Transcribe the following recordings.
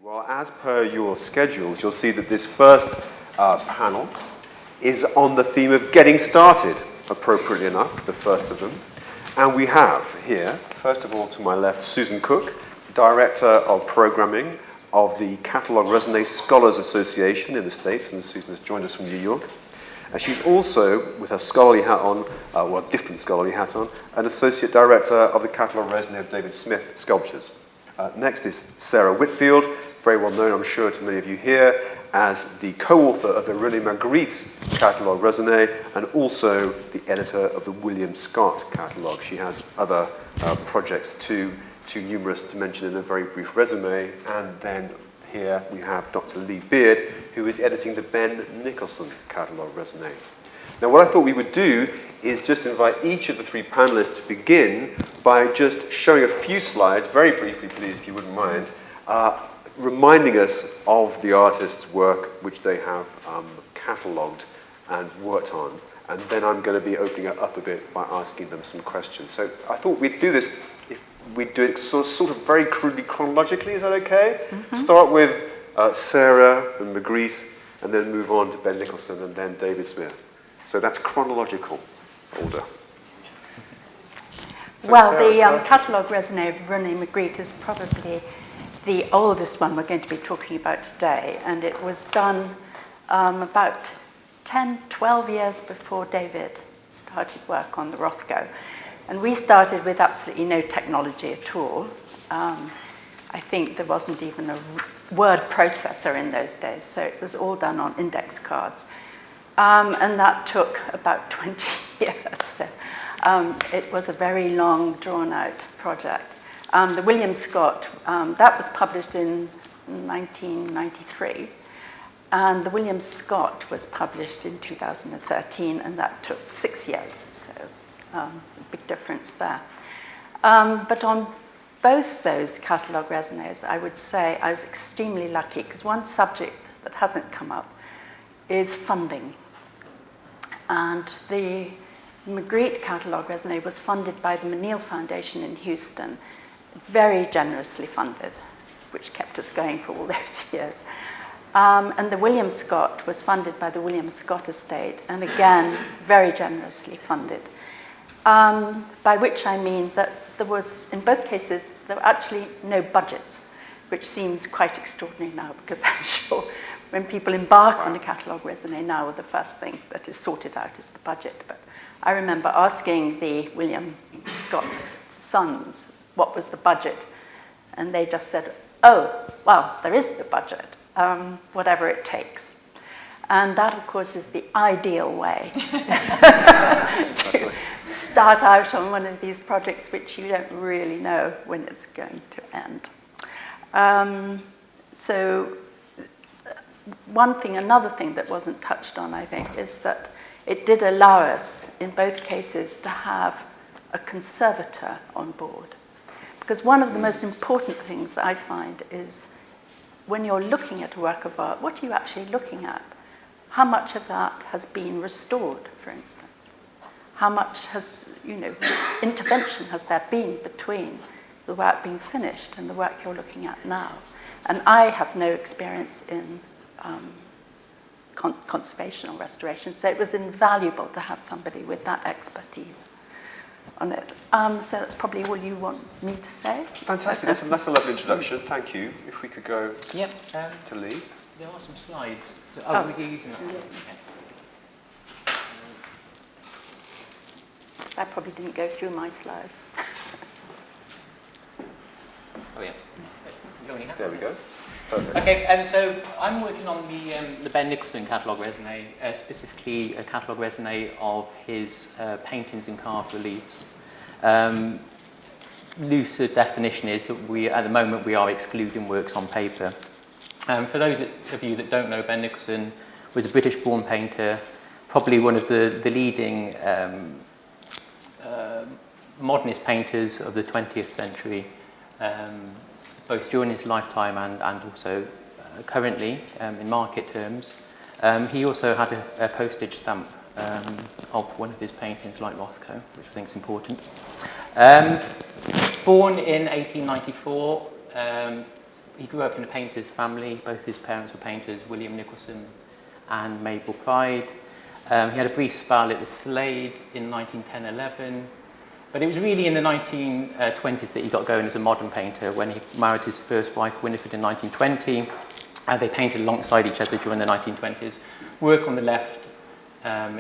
Well, as per your schedules, you'll see that this first panel is on the theme of getting started, appropriately enough, the first of them. And we have here, first of all, to my left, Susan Cook, Director of Programming of the Catalog Raisonné Scholars Association in the States, and Susan has joined us from New York. And she's also, with her scholarly hat on, different scholarly hat on, an Associate Director of the Catalog Raisonné of David Smith Sculptures. Next is Sarah Whitfield, very well known, I'm sure, to many of you here, as the co-author of the René Magritte Catalogue Raisonné and also the editor of the William Scott Catalogue. She has other projects too numerous to mention in a very brief resume. And then here we have Dr. Lee Beard, who is editing the Ben Nicholson Catalogue Raisonné. Now, what I thought we would do is just invite each of the three panelists to begin by just showing a few slides, very briefly, please, if you wouldn't mind, reminding us of the artist's work which they have catalogued and worked on. And then I'm going to be opening it up a bit by asking them some questions. So I thought we'd do this, if we do it sort of very crudely chronologically, is that okay? Mm-hmm. Start with Sarah and Magritte, and then move on to Ben Nicholson and then David Smith. So that's chronological order. So well, Sarah, the Catalogue Raisonné of René Magritte is probably the oldest one we're going to be talking about today, and it was done about 10, 12 years before David started work on the Rothko. And we started with absolutely no technology at all. I think there wasn't even a word processor in those days, so it was all done on index cards. And that took about 20 years. So, it was a very long, drawn-out project. The William Scott, that was published in 1993. And the William Scott was published in 2013, and that took 6 years. So a big difference there. But on both those catalogue raisonnés, I would say I was extremely lucky, because one subject that hasn't come up is funding. And the Magritte Catalogue Raisonné was funded by the Menil Foundation in Houston, very generously funded, which kept us going for all those years. And the William Scott was funded by the William Scott Estate, and again, very generously funded. By which I mean that there was, in both cases, there were actually no budgets, which seems quite extraordinary now, because I'm sure when people embark on a catalogue raisonné now, the first thing that is sorted out is the budget. But I remember asking the William Scott's sons what was the budget, and they just said, oh, well, there is the budget, whatever it takes. And that, of course, is the ideal way to start out on one of these projects which you don't really know when it's going to end. So another thing that wasn't touched on, I think, is that it did allow us, in both cases, to have a conservator on board. Because one of the most important things I find is when you're looking at a work of art, what are you actually looking at? How much of that has been restored, for instance? How much intervention has there been between the work being finished and the work you're looking at now? And I have no experience in conservation or restoration, so it was invaluable to have somebody with that expertise on it. So that's probably all you want me to say. Fantastic. That's a lovely introduction. Thank you. If we could go to Lee. There are some slides. Oh, we're using it. Yeah. I probably didn't go through my slides. Oh, yeah. There we go. Perfect. Okay, so I'm working on the Ben Nicholson Catalogue Raisonné, specifically a Catalogue Raisonné of his paintings and carved reliefs. Looser definition is that at the moment, we are excluding works on paper. For those of you that don't know, Ben Nicholson was a British-born painter, probably one of the leading modernist painters of the 20th century, both during his lifetime and also currently in market terms. He also had a postage stamp of one of his paintings, like Rothko, which I think is important. Born in 1894, he grew up in a painter's family. Both his parents were painters, William Nicholson and Mabel Pride. He had a brief spell at the Slade in 1910-11, but it was really in the 1920s that he got going as a modern painter when he married his first wife, Winifred, in 1920, and they painted alongside each other during the 1920s. Work on the left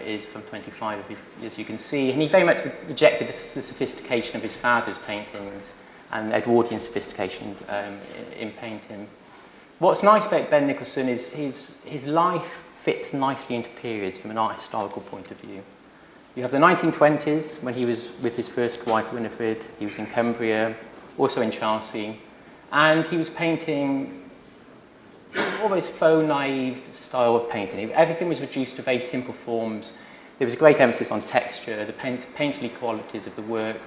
is from 25, as you can see, and he very much rejected the sophistication of his father's paintings and Edwardian sophistication in painting. What's nice about Ben Nicholson is his life fits nicely into periods from an art historical point of view. You have the 1920s, when he was with his first wife, Winifred. He was in Cumbria, also in Chelsea, and he was painting almost faux naive style of painting. Everything was reduced to very simple forms. There was a great emphasis on texture, the painterly qualities of the work.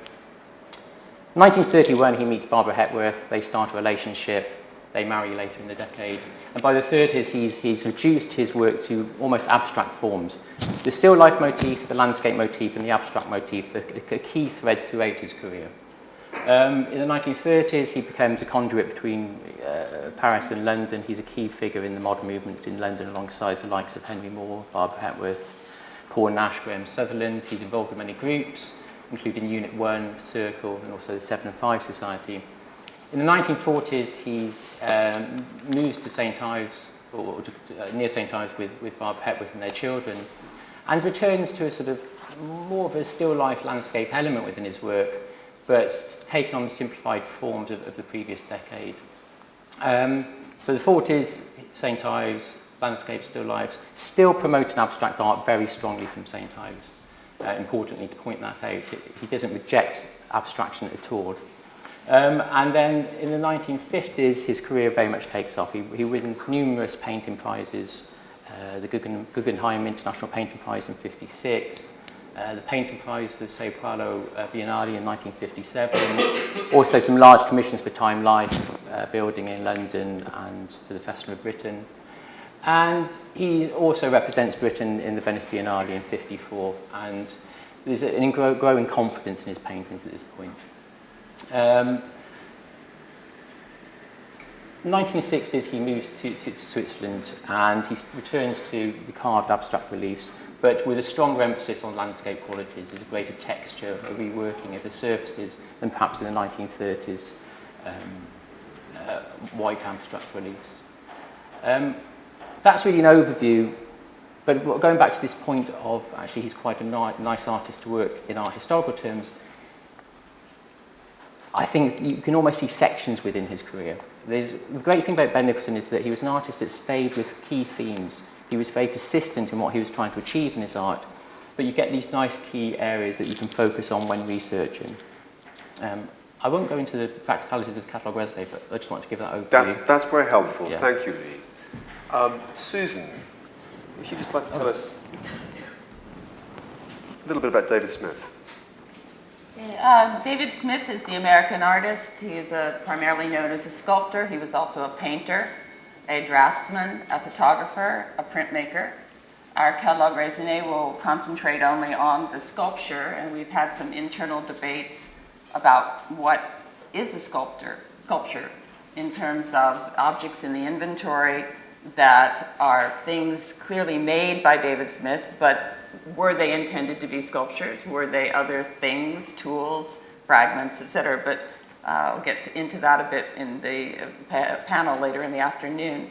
1931, he meets Barbara Hepworth. They start a relationship. They marry later in the decade. And by the 30s, he's reduced his work to almost abstract forms. The still life motif, the landscape motif, and the abstract motif are key threads throughout his career. In the 1930s, he becomes a conduit between Paris and London. He's a key figure in the modern movement in London alongside the likes of Henry Moore, Barbara Hepworth, Paul Nash, Graham Sutherland. He's involved in many groups, including Unit 1, Circle, and also the 7 and 5 Society. In the 1940s, he moves to St Ives, or near St Ives with Barbara Hepworth and their children, and returns to a sort of more of a still life landscape element within his work, but taken on the simplified forms of the previous decade. So the 40s, St Ives, landscape, still lifes, still promoting abstract art very strongly from St Ives. Importantly, to point that out, he doesn't reject abstraction at all. And then in the 1950s, his career very much takes off. He wins numerous painting prizes, the Guggenheim International Painting Prize in '56, the Painting Prize for the Sao Paulo Biennale in 1957, also some large commissions for Time Life building in London and for the Festival of Britain. And he also represents Britain in the Venice Biennale in '54, and there's an growing confidence in his paintings at this point. 1960s, he moves to Switzerland, and he returns to the carved abstract reliefs, but with a stronger emphasis on landscape qualities. There's a greater texture, a reworking of the surfaces than perhaps in the 1930s white abstract reliefs. That's really an overview, but going back to this point of actually he's quite a nice artist to work in art historical terms, I think you can almost see sections within his career. The great thing about Ben Nicholson is that he was an artist that stayed with key themes. He was very persistent in what he was trying to achieve in his art, but you get these nice key areas that you can focus on when researching. I won't go into the practicalities of the catalogue resume, but I just want to give that over to you. That's very helpful. Yeah. Thank you, Lee. Susan, if you'd just like to tell us a little bit about David Smith. David Smith is the American artist. He is primarily known as a sculptor. He was also a painter, a draftsman, a photographer, a printmaker. Our catalogue raisonné will concentrate only on the sculpture, and we've had some internal debates about what is a sculpture in terms of objects in the inventory that are things clearly made by David Smith, but were they intended to be sculptures? Were they other things, tools, fragments, etc.? But I'll get into that a bit in the panel later in the afternoon.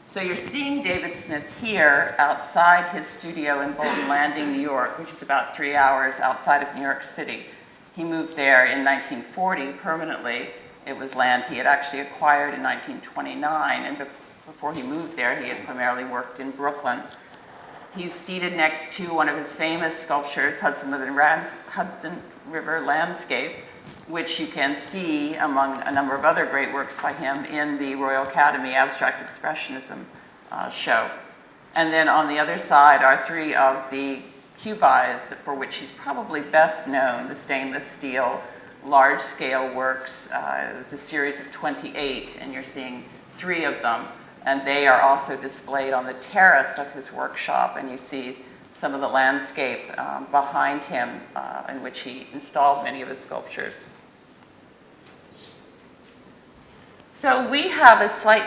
So you're seeing David Smith here outside his studio in Bolton Landing, New York, which is about 3 hours outside of New York City. He moved there in 1940 permanently. It was land he had actually acquired in 1929, and before he moved there, he had primarily worked in Brooklyn. He's seated next to one of his famous sculptures, Hudson River Landscape, which you can see among a number of other great works by him in the Royal Academy Abstract Expressionism show. And then on the other side are three of the cubies for which he's probably best known, the stainless steel, large-scale works. It was a series of 28, and you're seeing 3 of them. And they are also displayed on the terrace of his workshop, and you see some of the landscape behind him in which he installed many of his sculptures. So we have a slight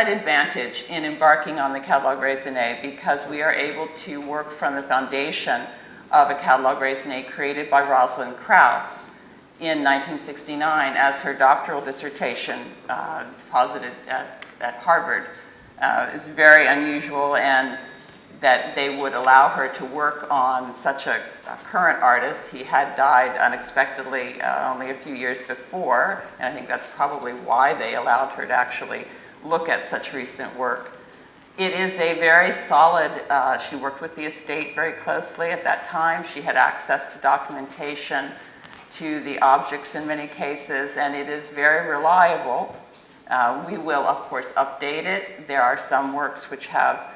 advantage in embarking on the Catalogue Raisonné because we are able to work from the foundation of a Catalogue Raisonné created by Rosalind Krauss in 1969 as her doctoral dissertation deposited at Harvard. It's very unusual, and that they would allow her to work on such a current artist. He had died unexpectedly only a few years before, and I think that's probably why they allowed her to actually look at such recent work. It is a very solid, she worked with the estate very closely at that time. She had access to documentation, to the objects in many cases, and it is very reliable. We will, of course, update it. There are some works which have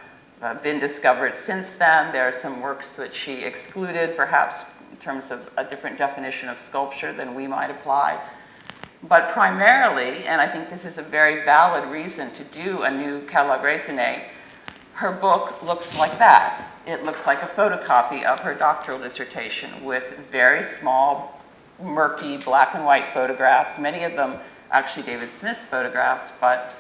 been discovered since then. There are some works that she excluded, perhaps in terms of a different definition of sculpture than we might apply. But primarily, and I think this is a very valid reason to do a new Catalogue Raisonné, her book looks like that. It looks like a photocopy of her doctoral dissertation with very small, murky, black and white photographs, many of them actually David Smith's photographs, but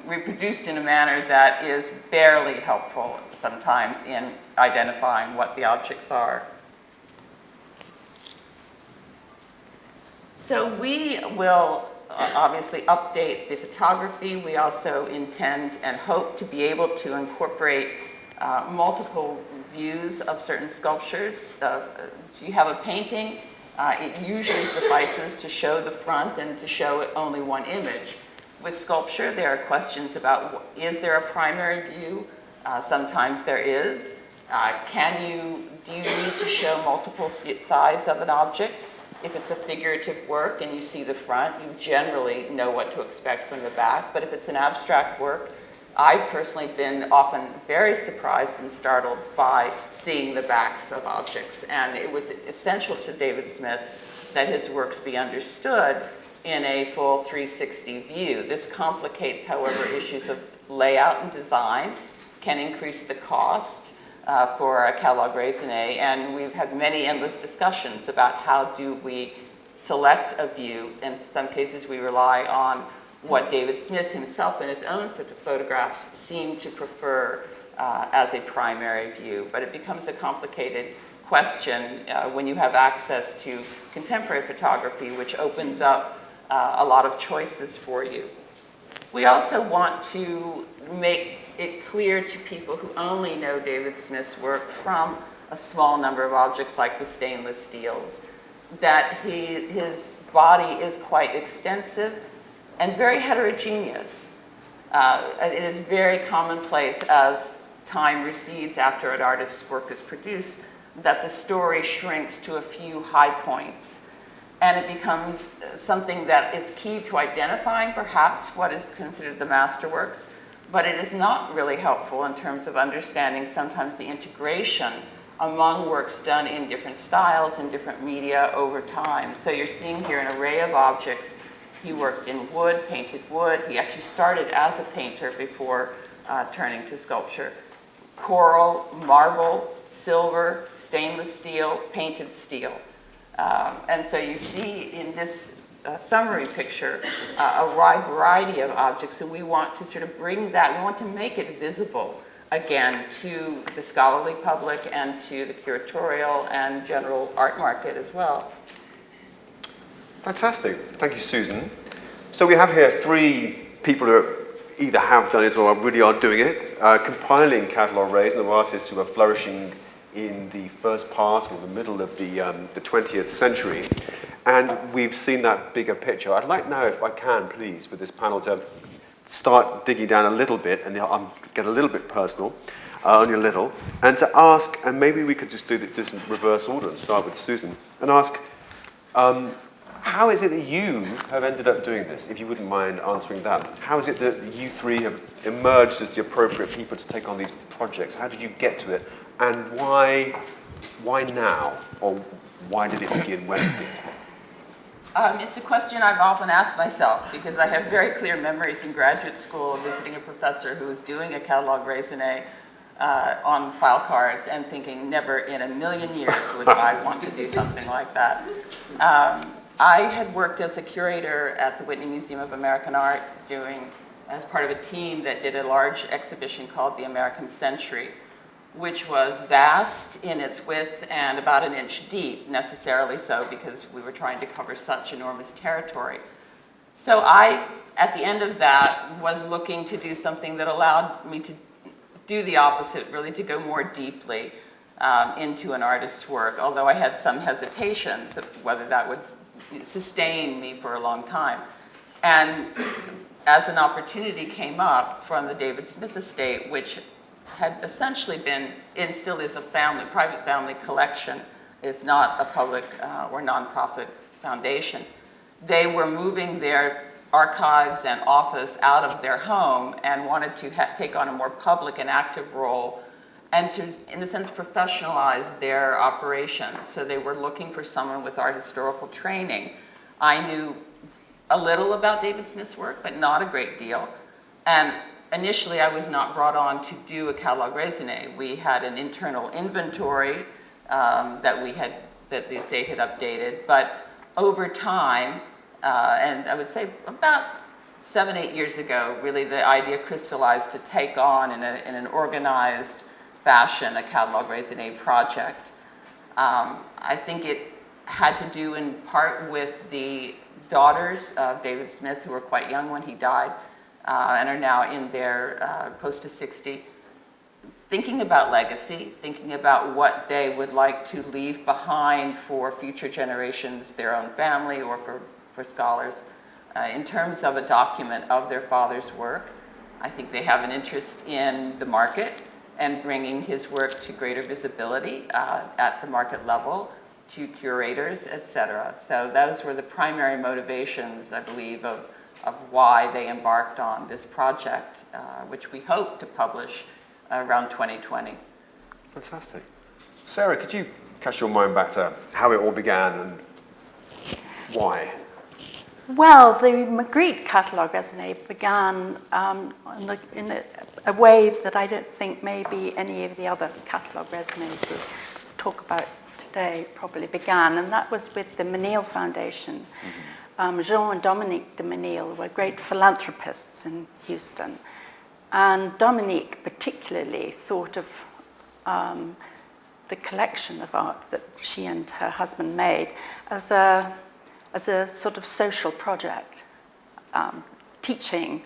reproduced in a manner that is barely helpful sometimes in identifying what the objects are. So we will obviously update the photography. We also intend and hope to be able to incorporate multiple views of certain sculptures. If you have a painting, it usually suffices to show the front and to show only one image. With sculpture, there are questions about, is there a primary view? Sometimes there is. Do you need to show multiple sides of an object? If it's a figurative work and you see the front, you generally know what to expect from the back. But if it's an abstract work, I've personally been often very surprised and startled by seeing the backs of objects. And it was essential to David Smith that his works be understood in a full 360 view. This complicates, however, issues of layout and design, can increase the cost for a Catalogue Raisonné, and we've had many endless discussions about how do we select a view. In some cases we rely on what David Smith himself in his own photographs seemed to prefer as a primary view, but it becomes a complicated question when you have access to contemporary photography, which opens up a lot of choices for you. We also want to make it clear to people who only know David Smith's work from a small number of objects like the stainless steels that his body is quite extensive and very heterogeneous. It is very commonplace as time recedes after an artist's work is produced that the story shrinks to a few high points. And it becomes something that is key to identifying perhaps what is considered the masterworks, but it is not really helpful in terms of understanding sometimes the integration among works done in different styles and different media over time. So you're seeing here an array of objects. He worked in wood, painted wood. He actually started as a painter before turning to sculpture. Coral, marble, silver, stainless steel, painted steel. And so you see in this summary picture a wide variety of objects, and we want to sort of bring that, we want to make it visible again to the scholarly public and to the curatorial and general art market as well. Fantastic. Thank you, Susan. So we have here three people who either have done it or really are doing it, compiling Catalogue Raisonné of artists who are flourishing in the first part or the middle of the 20th century. And we've seen that bigger picture. I'd like now, if I can, please, with this panel to start digging down a little bit and get a little bit personal, only a little, and to ask, and maybe we could just do this in reverse order and start with Susan, and ask, how is it that you have ended up doing this, if you wouldn't mind answering that? How is it that you three have emerged as the appropriate people to take on these projects? How did you get to it? And why now? Or why did it begin when it did? It's a question I've often asked myself because I have very clear memories in graduate school of visiting a professor who was doing a Catalogue Raisonné on file cards and thinking never in a million years would I want to do something like that. I had worked as a curator at the Whitney Museum of American Art as part of a team that did a large exhibition called The American Century, which was vast in its width and about an inch deep, necessarily so because we were trying to cover such enormous territory. So I, at the end of that, was looking to do something that allowed me to do the opposite, really to go more deeply into an artist's work, although I had some hesitations of whether that would sustain me for a long time. And as an opportunity came up from the David Smith estate, which had essentially been, and still is a private family collection, is not a public or nonprofit foundation. They were moving their archives and office out of their home and wanted to take on a more public and active role and to, in a sense, professionalize their operations. So they were looking for someone with art historical training. I knew a little about David Smith's work, but not a great deal. And initially, I was not brought on to do a catalogue raisonné. We had an internal inventory that the estate had updated, but over time, and I would say about 7-8 years ago, really the idea crystallized to take on in an organized fashion a catalogue raisonné project. I think it had to do in part with the daughters of David Smith, who were quite young when he died, and are now in their close to 60, thinking about legacy, thinking about what they would like to leave behind for future generations, their own family, or for scholars, in terms of a document of their father's work. I think they have an interest in the market and bringing his work to greater visibility at the market level, to curators, etc. So those were the primary motivations, I believe, of why they embarked on this project, which we hope to publish around 2020. Fantastic. Sarah, could you cast your mind back to how it all began and why? Well, the Magritte catalogue raisonné began in a way that I don't think maybe any of the other catalogue raisonnés we'll talk about today probably began, and that was with the Menil Foundation. Jean and Dominique de Menil were great philanthropists in Houston, and Dominique particularly thought of the collection of art that she and her husband made as a sort of social project, teaching,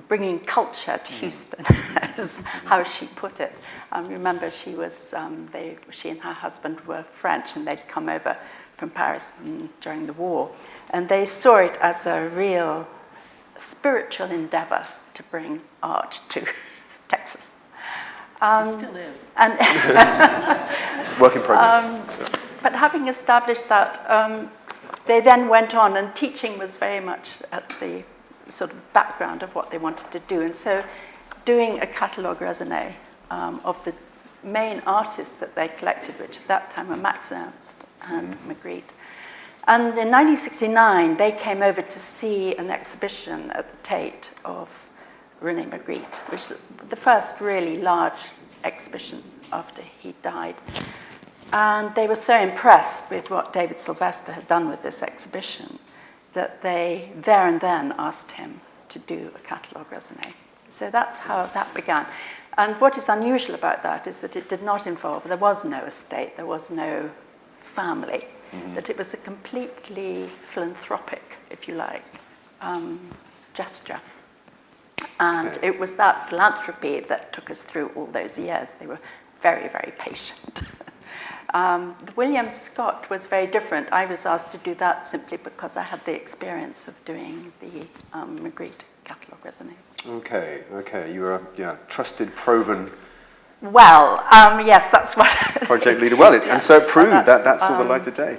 bringing culture to Houston, is how she put it. Remember, she and her husband were French, and they'd come over from Paris during the war, and they saw it as a real spiritual endeavor to bring art to Texas. It still is. And Work in progress. but having established that, they then went on, and teaching was very much at the sort of background of what they wanted to do. And so doing a catalogue raisonné of the main artists that they collected, which at that time were Max Ernst and Magritte. And in 1969, they came over to see an exhibition at the Tate of René Magritte, which was the first really large exhibition after he died. And they were so impressed with what David Sylvester had done with this exhibition that they there and then asked him to do a catalogue raisonné. So that's how that began. And what is unusual about that is that it did not involve, there was no estate, there was no family, that it was a completely philanthropic, if you like, gesture. And it was that philanthropy that took us through all those years. They were very, very patient. William Scott was very different. I was asked to do that simply because I had the experience of doing the Magritte catalogue raisonné. Okay. You were a trusted, proven Well, yes, that's what... project leader. Well, and so it proved that's all the light of day.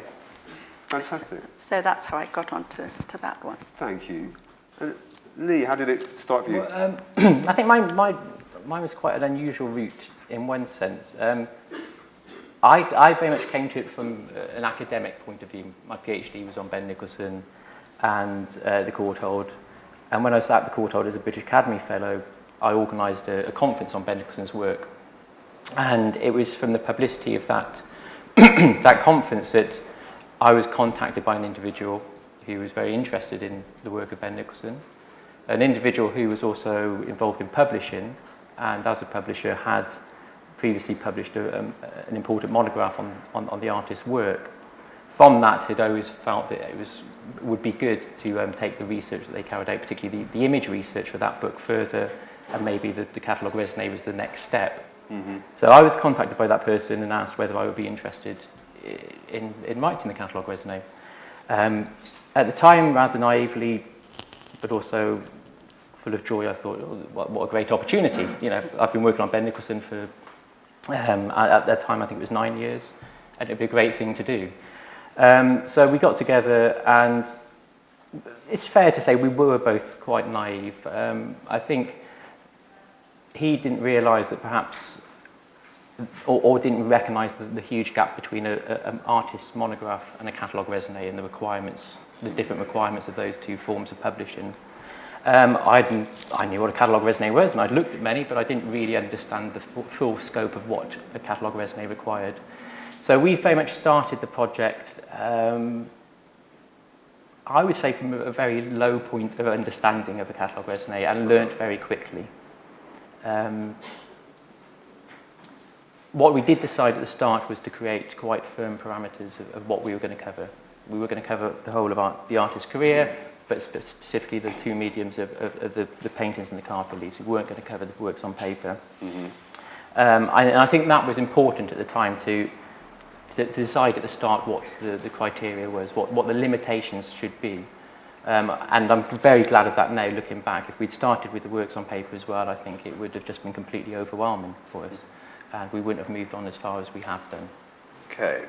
Fantastic. So that's how I got on to that one. Thank you. And Lee, how did it start for you? Well, I think mine was quite an unusual route in one sense. I very much came to it from an academic point of view. My PhD was on Ben Nicholson and the Courtauld. And when I was at the Courtauld as a British Academy Fellow, I organised a conference on Ben Nicholson's work. And it was from the publicity of that that conference that I was contacted by an individual who was very interested in the work of Ben Nicholson, an individual who was also involved in publishing, and as a publisher had previously published an important monograph on the artist's work. From that, had always felt that it would be good to take the research that they carried out, particularly the image research for that book further, and maybe the catalogue raisonné was the next step. Mm-hmm. So I was contacted by that person and asked whether I would be interested in writing the catalogue raisonné. At the time, rather naively, but also full of joy, I thought, oh, what a great opportunity. You know, I've been working on Ben Nicholson for, at that time, I think it was 9 years, and it'd be a great thing to do. So we got together, and it's fair to say we were both quite naive. I think he didn't realise that perhaps, or didn't recognise the huge gap between an artist's monograph and a catalogue raisonné and the requirements, the different requirements of those two forms of publishing. I knew what a catalogue raisonné was, and I'd looked at many, but I didn't really understand the full scope of what a catalogue raisonné required. So we very much started the project, I would say from a very low point of understanding of a catalogue raisonné, and learnt very quickly. What we did decide at the start was to create quite firm parameters of what we were going to cover. We were going to cover the whole of the artist's career, but specifically the two mediums of the paintings and the card reliefs. We weren't going to cover the works on paper. Mm-hmm. And I think that was important at the time to decide at the start what the criteria was, what the limitations should be. And I'm very glad of that now, looking back. If we'd started with the works on paper as well, I think it would have just been completely overwhelming for us. And we wouldn't have moved on as far as we have done. Okay,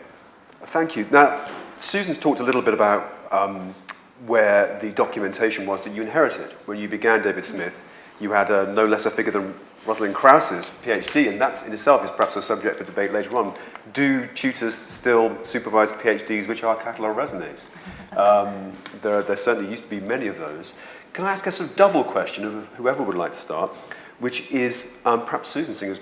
thank you. Now, Susan's talked a little bit about where the documentation was that you inherited. When you began David Smith, you had no less a figure than Rosalind Krause's PhD, and that in itself is perhaps a subject for debate later on. Do tutors still supervise PhDs which are catalogue raisonnés? There certainly used to be many of those. Can I ask a sort of double question of whoever would like to start, which is perhaps Susan, seeing as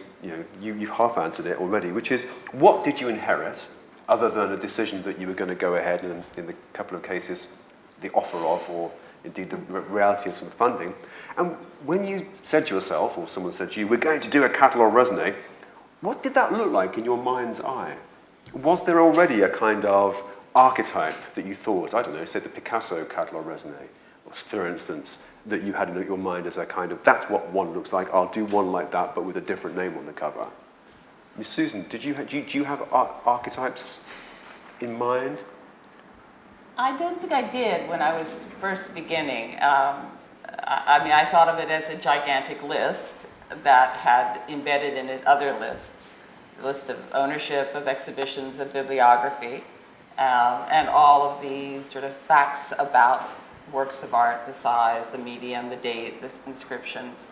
you've half answered it already, which is, what did you inherit other than a decision that you were going to go ahead and, in the couple of cases, the offer of, or indeed the reality of some funding? And when you said to yourself, or someone said to you, we're going to do a catalogue raisonné, what did that look like in your mind's eye? Was there already a kind of archetype that you thought, I don't know, say the Picasso catalogue raisonné, for instance, that you had in your mind as a kind of, that's what one looks like, I'll do one like that, but with a different name on the cover? Miss Susan, do you have archetypes in mind? I don't think I did when I was first beginning. I mean, I thought of it as a gigantic list that had embedded in it other lists, a list of ownership, of exhibitions, of bibliography, and all of these sort of facts about works of art, the size, the medium, the date, the inscriptions.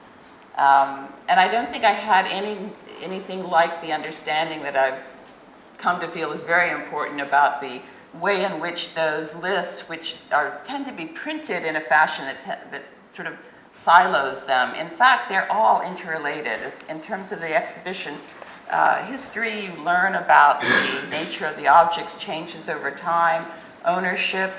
And I don't think I had anything like the understanding that I've come to feel is very important about the way in which those lists, which tend to be printed in a fashion that sort of silos them. In fact, they're all interrelated. In terms of the exhibition history, you learn about the nature of the objects changes over time, ownership.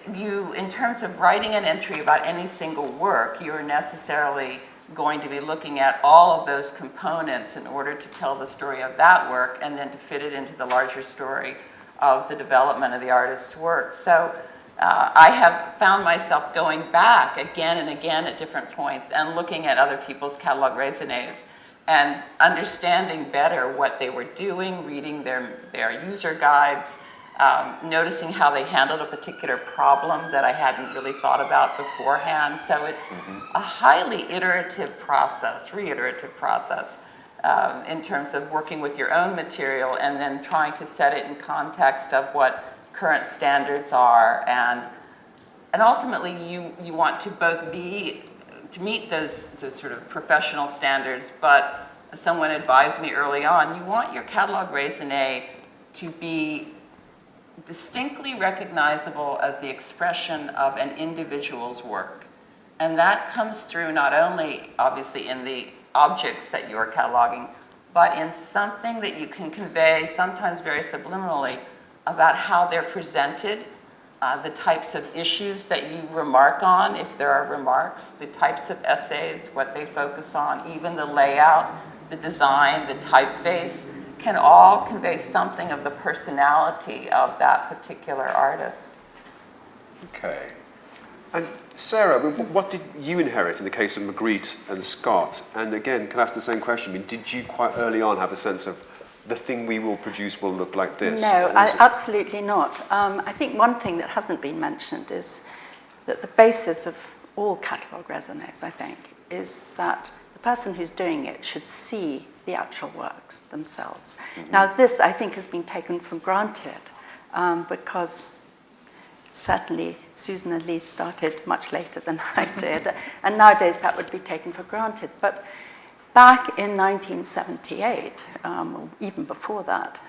In terms of writing an entry about any single work, you're necessarily going to be looking at all of those components in order to tell the story of that work and then to fit it into the larger story of the development of the artist's work. So I have found myself going back again and again at different points and looking at other people's catalogue raisonnés and understanding better what they were doing, reading their user guides, noticing how they handled a particular problem that I hadn't really thought about beforehand. So it's a highly iterative process, reiterative process, in terms of working with your own material and then trying to set it in context of what current standards are. And ultimately, you want to both to meet those sort of professional standards, but as someone advised me early on, you want your catalogue raisonné to be distinctly recognizable as the expression of an individual's work. And that comes through not only, obviously, in the objects that you are cataloging, but in something that you can convey, sometimes very subliminally, about how they're presented, the types of issues that you remark on, if there are remarks, the types of essays, what they focus on, even the layout, the design, the typeface, can all convey something of the personality of that particular artist. Okay. And Sarah, I mean, what did you inherit in the case of Magritte and Scott? And again, can I ask the same question? I mean, did you quite early on have a sense of the thing we will produce will look like this? No, absolutely not. I think one thing that hasn't been mentioned is that the basis of all catalogue raisonnés, I think, is that the person who's doing it should see the actual works themselves. Mm-hmm. Now, this, I think, has been taken for granted because certainly Susan and Lee started much later than I did, and nowadays that would be taken for granted. But back in 1978, or even before that,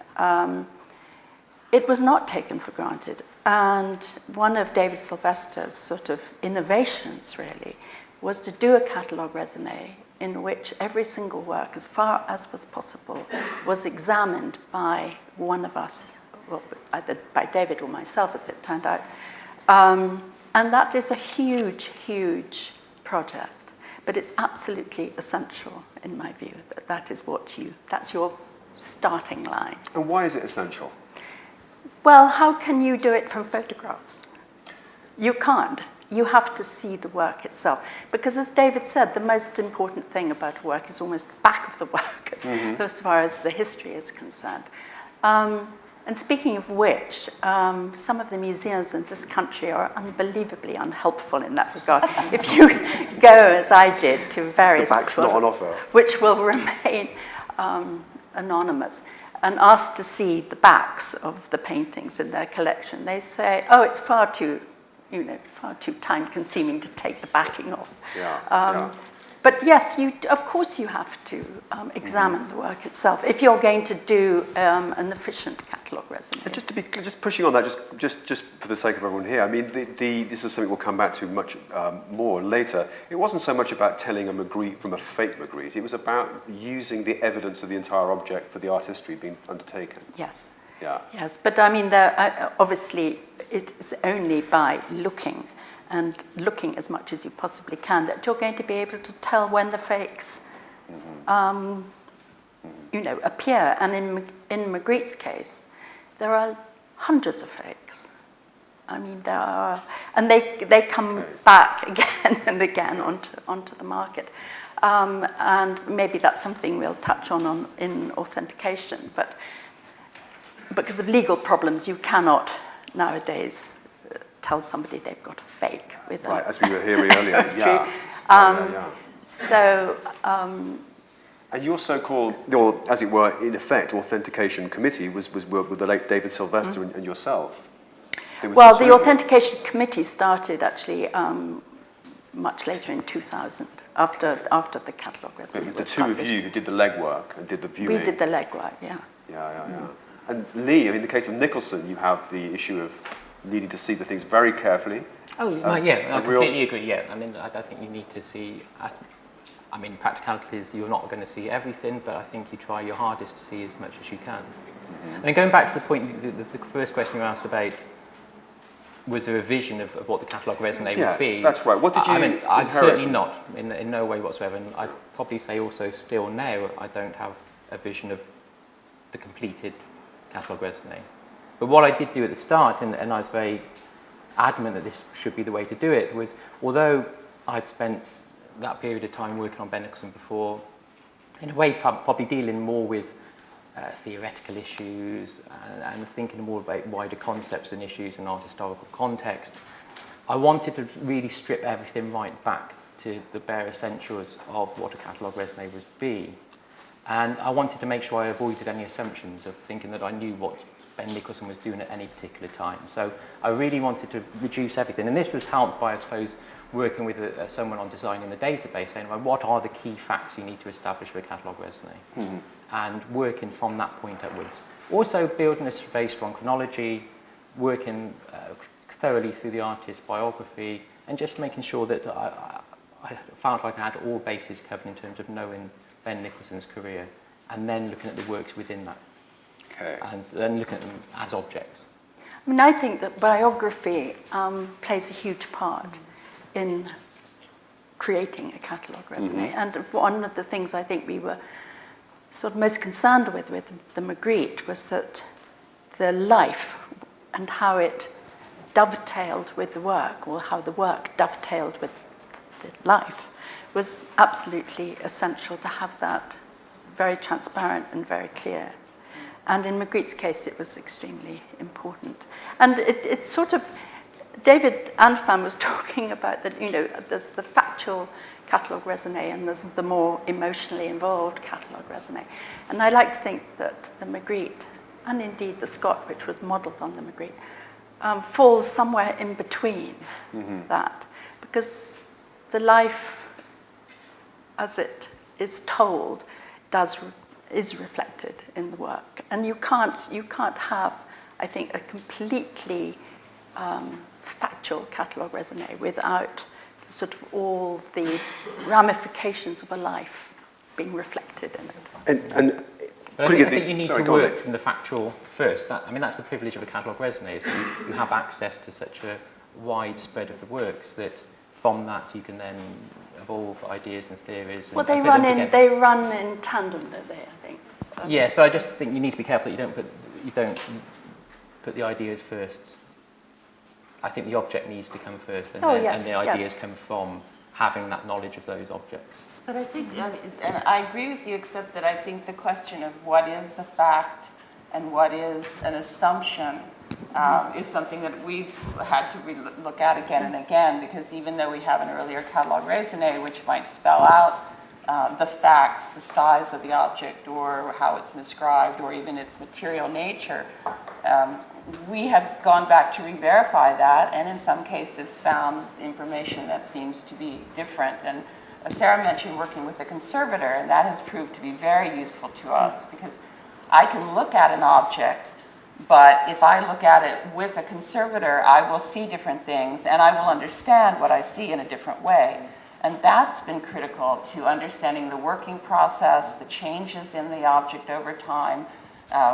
it was not taken for granted. And one of David Sylvester's sort of innovations, really, was to do a catalogue raisonné in which every single work, as far as was possible, was examined by one of us, well, either by David or myself, as it turned out. And that is a huge, huge project. But it's absolutely essential, in my view, that that's your starting line. And why is it essential? Well, how can you do it from photographs? You can't. You have to see the work itself. Because as David said, the most important thing about a work is almost the back of the work, as far as the history is concerned. And speaking of which, some of the museums in this country are unbelievably unhelpful in that regard. If you go, as I did, to various... The back's not on offer. Which will remain anonymous, and asked to see the backs of the paintings in their collection, they say, oh, it's far too time-consuming to take the backing off. Yeah. But yes, of course you have to examine the work itself if you're going to do an efficient catalogue raisonné. And just pushing on that, just for the sake of everyone here, I mean, this is something we'll come back to much more later. It wasn't so much about telling a Magritte from a fake Magritte. It was about using the evidence of the entire object for the art history being undertaken. Yes. Yeah. Yes, but I mean, obviously, it is only by looking as much as you possibly can that you're going to be able to tell when the fakes, appear. And in Magritte's case, there are hundreds of fakes. I mean, there are, and they come back again and again onto the market. And maybe that's something we'll touch on in authentication. But because of legal problems, you cannot nowadays tell somebody they've got a fake with them. Right, as we were hearing earlier. Yeah. So... and your so-called, or as it were, in effect, authentication committee was worked with the late David Sylvester and yourself. Well, the authentication committee started actually much later in 2000, after the catalogue raisonné. The two of you who did the legwork and did the viewing. We did the legwork, yeah. Yeah. And Lee, in the case of Nicholson, you have the issue of needing to see the things very carefully. Oh, yeah, I completely agree, yeah. I mean, I think you need to see, practicalities, you're not going to see everything, but I think you try your hardest to see as much as you can. And then going back to the point, the first question you asked about, was there a vision of what the catalogue raisonné would be? Yes, that's right. What did you I'd certainly not, in no way whatsoever. And I'd probably say also still now, I don't have a vision of the completed catalogue raisonné. But what I did do at the start, and I was very adamant that this should be the way to do it, was although I'd spent that period of time working on Ben Nicholson before, in a way probably dealing more with theoretical issues and thinking more about wider concepts and issues in art historical context, I wanted to really strip everything right back to the bare essentials of what a catalogue raisonné would be. And I wanted to make sure I avoided any assumptions of thinking that I knew what Ben Nicholson was doing at any particular time. So I really wanted to reduce everything. And this was helped by, I suppose, working with someone on designing the database, saying, well, what are the key facts you need to establish for a catalogue raisonné? And working from that point upwards. Also building a very strong chronology, working thoroughly through the artist's biography, and just making sure that I felt like I had all bases covered in terms of knowing Ben Nicholson's career, and then looking at the works within that. Okay. and then looking at them as objects. I mean, I think that biography plays a huge part in creating a catalogue raisonné. And one of the things I think we were sort of most concerned with the Magritte was that the life and how it dovetailed with the work, or how the work dovetailed with the life, was absolutely essential to have that very transparent and very clear. And in Magritte's case, it was extremely important. And it sort of, David Anfam was talking about that, you know, there's the factual catalogue raisonné and there's the more emotionally involved catalogue raisonné. And I like to think that the Magritte, and indeed the Scott, which was modelled on the Magritte, falls somewhere in between that. Because the life, as it is told, is reflected in the work. And you can't have, I think, a completely factual catalogue raisonné without sort of all the ramifications of a life being reflected in it. And But I think you need to work from the factual first. I mean, that's the privilege of a catalogue raisonné, is that you have access to such a wide spread of the works that from that you can then evolve ideas and theories. Well, they run in tandem, don't they, I think? Yes, but I just think you need to be careful that you don't put the ideas first. I think the object needs to come first, and the ideas come from having that knowledge of those objects. But I think, and I agree with you, except that I think the question of what is a fact and what is an assumption is something that we've had to look at again and again, because even though we have an earlier catalogue raisonné which might spell out the facts, the size of the object, or how it's described, or even its material nature, we have gone back to re-verify that, and in some cases found information that seems to be different. And Sarah mentioned working with a conservator, and that has proved to be very useful to us, because I can look at an object, but if I look at it with a conservator, I will see different things, and I will understand what I see in a different way. And that's been critical to understanding the working process, the changes in the object over time,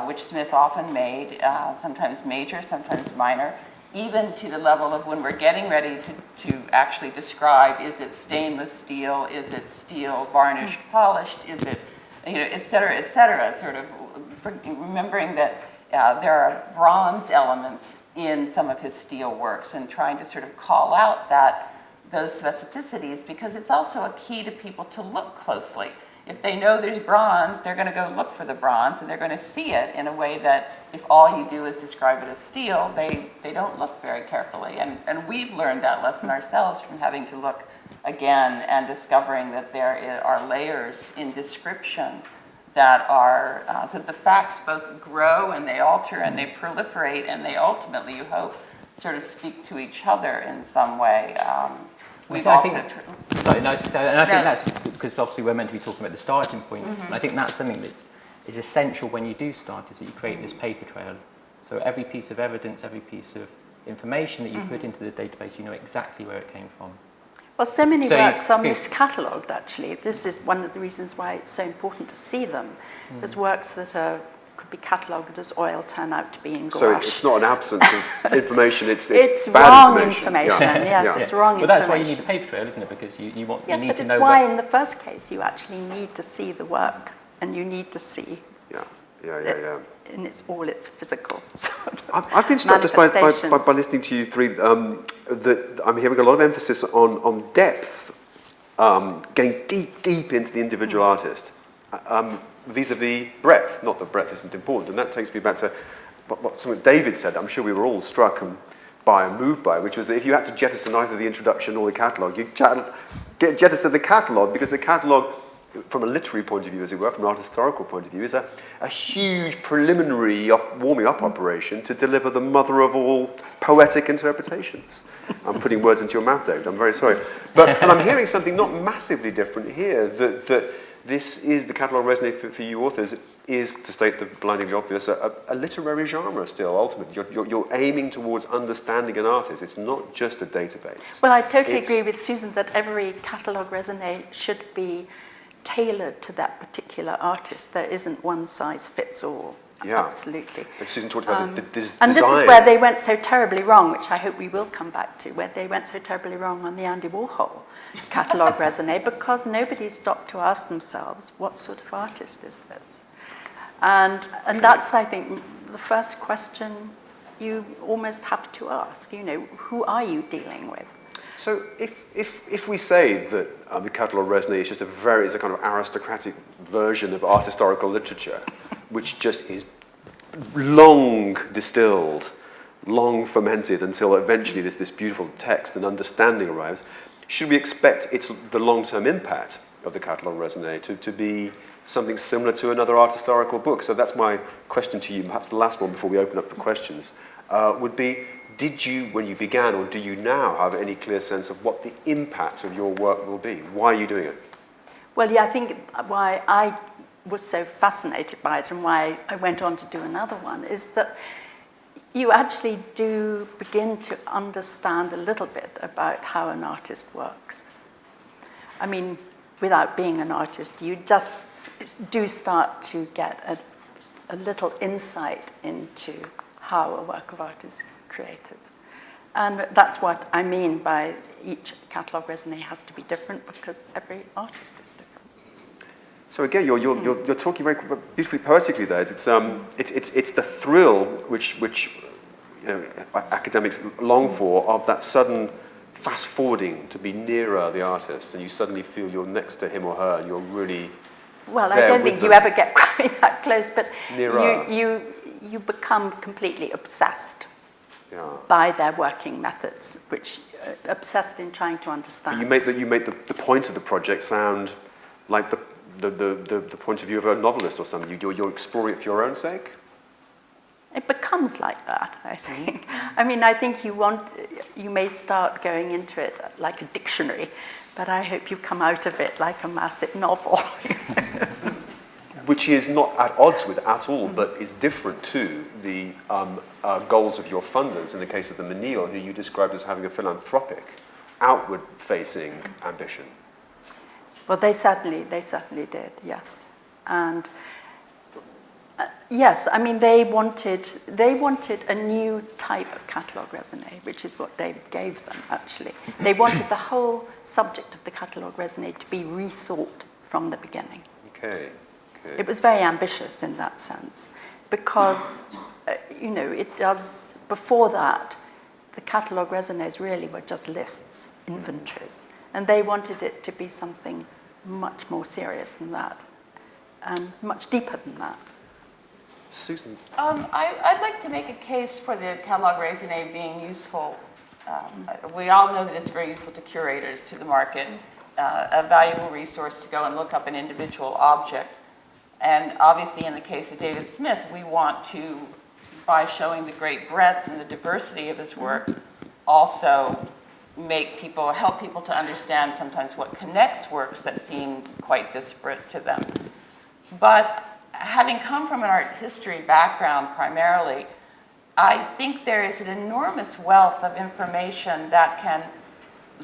which Smith often made, sometimes major, sometimes minor, even to the level of when we're getting ready to actually describe, is it stainless steel, is it steel, varnished, polished, is it, et cetera, sort of remembering that there are bronze elements in some of his steel works, and trying to sort of call out those specificities, because it's also a key to people to look closely. If they know there's bronze, they're going to go look for the bronze, and they're going to see it in a way that if all you do is describe it as steel, they don't look very carefully. And we've learned that lesson ourselves from having to look again and discovering that there are layers in description that are, so the facts both grow and they alter and they proliferate, and they ultimately, you hope, sort of speak to each other in some way. I think that's because obviously we're meant to be talking about the starting point, and I think that's something that is essential when you do start, is that you create this paper trail. So every piece of evidence, every piece of information that you put into the database, you know exactly where it came from. Well, so many works are miscatalogued, actually. This is one of the reasons why it's so important to see them. There's works that could be catalogued as oil turn out to be in gouache. So it's not an absence of information, it's it's bad wrong information. Yes, it's wrong information. But that's why you need the paper trail, isn't it? Because you need to know. Yes, but it's why in the first case you actually need to see the work, and you need to see in all its physical sort of I've been struck just by listening to you three, that I'm hearing a lot of emphasis on depth, getting deep into the individual artist, vis-a-vis breadth. Not that breadth isn't important, and that takes me back to what something David said, I'm sure we were all struck by and moved by, which was that if you had to jettison either the introduction or the catalogue, you'd jettison the catalogue, because the catalogue, from a literary point of view, as it were, from an art historical point of view, is a huge preliminary warming up operation to deliver the mother of all poetic interpretations. I'm putting words into your mouth, David, I'm very sorry. But I'm hearing something not massively different here, that this is, the catalogue raisonné for you authors, is, to state the blindingly obvious, a literary genre still, ultimately. You're aiming towards understanding an artist. It's not just a database. Well, I totally agree with Susan that every catalogue raisonné should be tailored to that particular artist. There isn't one size fits all. Yeah. Absolutely. And Susan talked about the design. And this is where they went so terribly wrong, which I hope we will come back to, where they went so terribly wrong on the Andy Warhol catalogue raisonné, because nobody stopped to ask themselves, what sort of artist is this? And that's, I think, the first question you almost have to ask, who are you dealing with? So if we say that the catalogue raisonné is just is a kind of aristocratic version of art historical literature, which just is long distilled, long fermented until eventually this beautiful text and understanding arrives, should we expect the long-term impact of the catalogue raisonné to be something similar to another art historical book? So that's my question to you, perhaps the last one before we open up for questions, would be, did you, when you began, or do you now have any clear sense of what the impact of your work will be? Why are you doing it? Well, yeah, I think why I was so fascinated by it and why I went on to do another one is that you actually do begin to understand a little bit about how an artist works. I mean, without being an artist, you just do start to get a little insight into how a work of art is created. And that's what I mean by each catalogue raisonné has to be different, because every artist is different. So again, you're talking very beautifully poetically there. It's the thrill which academics long for, of that sudden fast forwarding to be nearer the artist, and you suddenly feel you're next to him or her, and you're really well. I don't think you ever get quite that close, but nearer. You become completely obsessed Yeah. by their working methods, which obsessed in trying to understand. But you make the point of the project sound like the point of view of a novelist or something. You're exploring it for your own sake? It becomes like that, I think. I mean, I think you may start going into it like a dictionary, but I hope you come out of it like a massive novel. Which is not at odds with at all, but is different to the goals of your funders, in the case of the Menil, who you described as having a philanthropic, outward-facing ambition. Well, they certainly did, yes. And yes, I mean, they wanted a new type of catalogue raisonné, which is what David gave them, actually. They wanted the whole subject of the catalogue raisonné to be rethought from the beginning. Okay. It was very ambitious in that sense, because, it does, before that, the catalogue raisonnés really were just lists, inventories, and they wanted it to be something much more serious than that, and much deeper than that. Susan? I'd like to make a case for the catalogue raisonné being useful. We all know that it's very useful to curators, to the market, a valuable resource to go and look up an individual object. And obviously, in the case of David Smith, we want to, by showing the great breadth and the diversity of his work, also help people to understand sometimes what connects works that seem quite disparate to them. But having come from an art history background primarily, I think there is an enormous wealth of information that can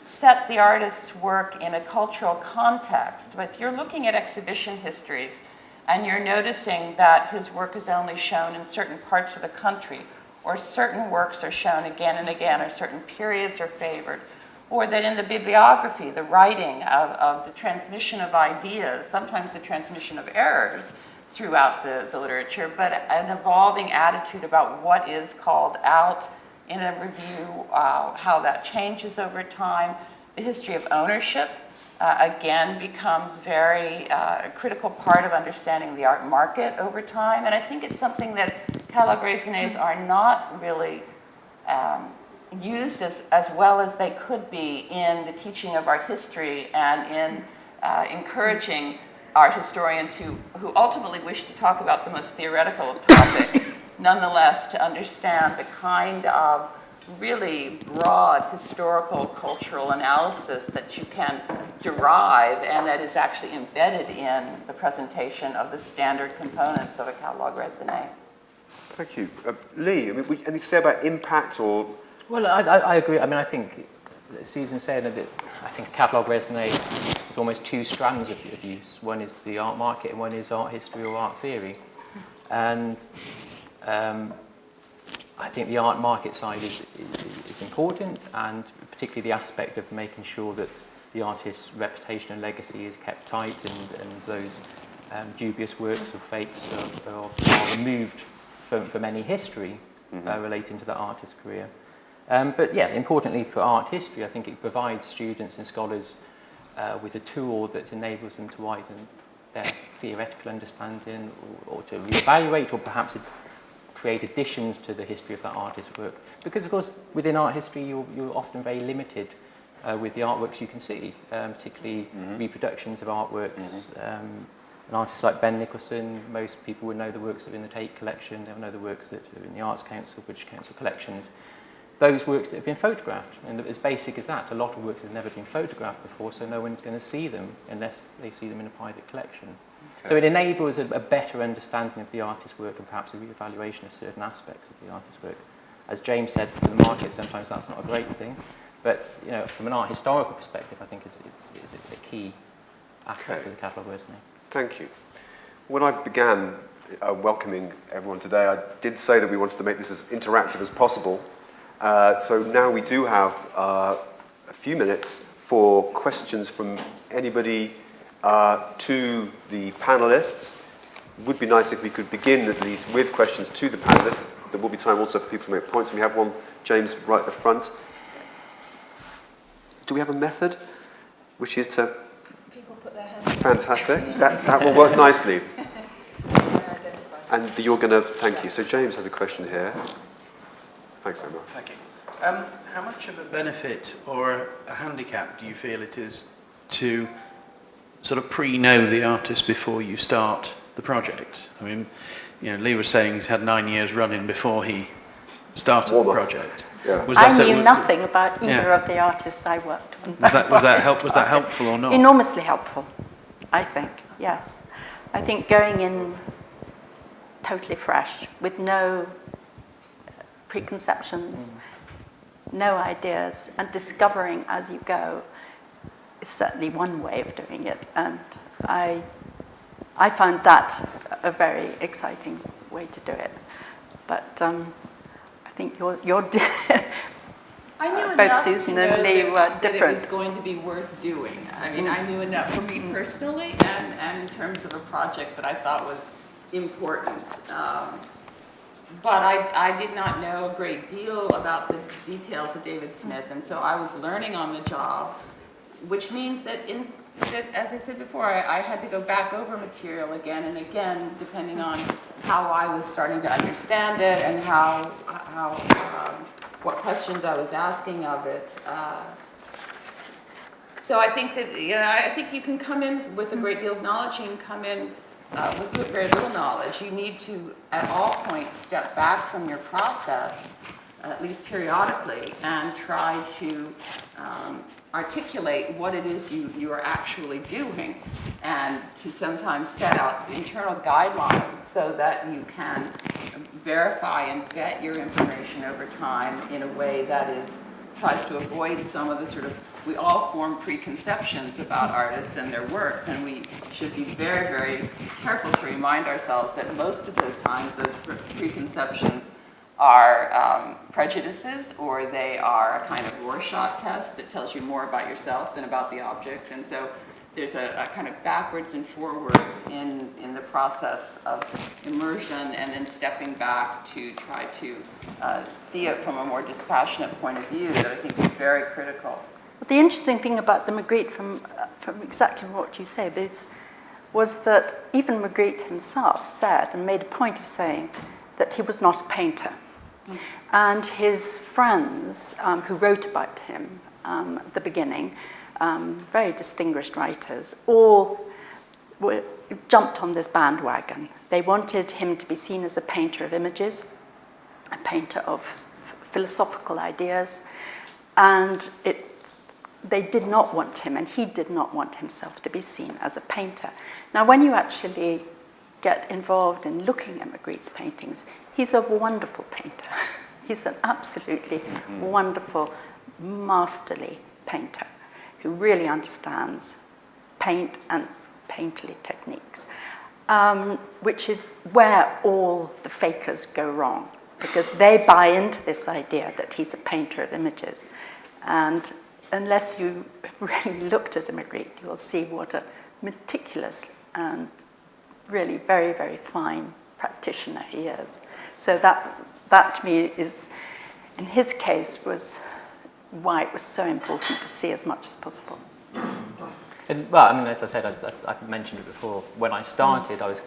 set the artist's work in a cultural context. But if you're looking at exhibition histories, and you're noticing that his work is only shown in certain parts of the country, or certain works are shown again and again, or certain periods are favored, or that in the bibliography, the writing of the transmission of ideas, sometimes the transmission of errors throughout the literature, but an evolving attitude about what is called out in a review, how that changes over time. The history of ownership, again, becomes very critical part of understanding the art market over time. And I think it's something that catalogue raisonnés are not really used as well as they could be in the teaching of art history and in encouraging art historians who ultimately wish to talk about the most theoretical of topics, nonetheless to understand the kind of really broad historical cultural analysis that you can derive and that is actually embedded in the presentation of the standard components of a catalogue raisonné. Thank you. Lee, I mean, anything to say about impact or... Well, I agree. I mean, I think Susan said that I think a catalogue raisonné is almost two strands of use. One is the art market and one is art history or art theory. And I think the art market side is important, and particularly the aspect of making sure that the artist's reputation and legacy is kept tight, and those dubious works or fakes are removed from any history relating to the artist's career. But yeah, importantly for art history, I think it provides students and scholars with a tool that enables them to widen their theoretical understanding, or to reevaluate, or perhaps create additions to the history of that artist's work. Because of course, within art history, you're often very limited with the artworks you can see, particularly reproductions of artworks. An artist like Ben Nicholson, most people would know the works that are in the Tate collection, they'll know the works that are in the Arts Council, British Council collections. Those works that have been photographed, and as basic as that, a lot of works have never been photographed before, so no one's going to see them unless they see them in a private collection. Okay. So it enables a better understanding of the artist's work, and perhaps a re-evaluation of certain aspects of the artist's work. As James said, for the market, sometimes that's not a great thing, but from an art historical perspective, I think it's a key aspect of the catalogue resume. Thank you. When I began welcoming everyone today, I did say that we wanted to make this as interactive as possible. So now we do have a few minutes for questions from anybody to the panelists. It would be nice if we could begin at least with questions to the panelists. There will be time also for people to make points. We have one, James, right at the front. Do we have a method, which is to... People put their hands... Fantastic. That will work nicely. And you're going to... Thank you. So James has a question here. Thanks, Emma. Thank you. How much of a benefit or a handicap do you feel it is to sort of pre-know the artist before you start the project? I mean, Lee was saying he's had 9 years running before he started the project. Yeah. I knew nothing about either of the artists I worked on. Was that helpful or not? Enormously helpful, I think, yes. I think going in totally fresh, with no preconceptions, no ideas, and discovering as you go is certainly one way of doing it. And I found that a very exciting way to do it. But I think you're I knew both enough Susan to and know Lee were that different. it was going to be worth doing. I mean, I knew enough for me personally, and in terms of a project that I thought was important. But I did not know a great deal about the details of David Smith, and so I was learning on the job, which means that, as I said before, I had to go back over material again and again, depending on how I was starting to understand it and what questions I was asking of it. So I think that I think you can come in with a great deal of knowledge. You can come in with very little knowledge. You need to, at all points, step back from your process, at least periodically, and try to articulate what it is you are actually doing, and to sometimes set out internal guidelines so that you can verify and vet your information over time in a way that tries to avoid some of the sort of, we all form preconceptions about artists and their works, and we should be very, very careful to remind ourselves that most of those times those preconceptions are prejudices, or they are a kind of Rorschach test that tells you more about yourself than about the object. And so there's a kind of backwards and forwards in the process of immersion, and then stepping back to try to see it from a more dispassionate point of view that I think is very critical. The interesting thing about the Magritte, from exactly what you say, was that even Magritte himself said, and made a point of saying, that he was not a painter. And his friends who wrote about him at the beginning, very distinguished writers, all jumped on this bandwagon. They wanted him to be seen as a painter of images, a painter of philosophical ideas, and they did not want him, and he did not want himself to be seen as a painter. Now, when you actually get involved in looking at Magritte's paintings, he's a wonderful painter. He's an absolutely wonderful, masterly painter who really understands paint and painterly techniques. which is where all the fakers go wrong, because they buy into this idea that he's a painter of images. And unless you really looked at Magritte, you'll see what a meticulous and really very, very fine practitioner he is. So that to me is, in his case, was why it was so important to see as much as possible. And, well, I mean, as I said, I've mentioned it before. When I started, I was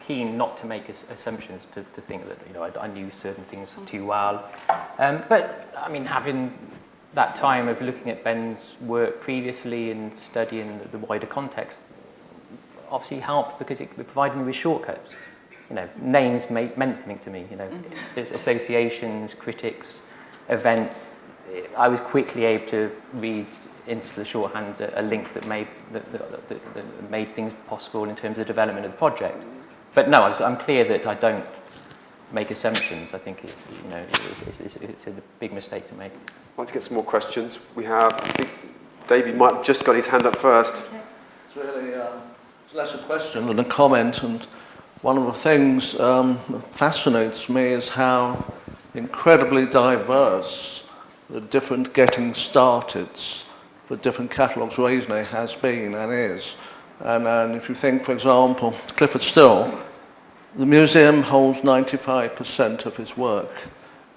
keen not to make assumptions, to think that, you know, I knew certain things too well. But I mean, having that time of looking at Ben's work previously and studying the wider context obviously helped, because it provided me with shortcuts. You know, names meant something to me. You know, there's associations, critics, events. I was quickly able to read into the shorthand a link that made things possible in terms of the development of the project. But no, I'm clear that I don't make assumptions. I think it's a big mistake to make. I'd like to get some more questions. We have, I think, Davey might have just got his hand up first. It's really it's less a question than a comment, and one of the things that fascinates me is how incredibly diverse the different getting started for different catalogues Raisonnay has been and is. And if you think, for example, Clifford Still, the museum holds 95% of his work.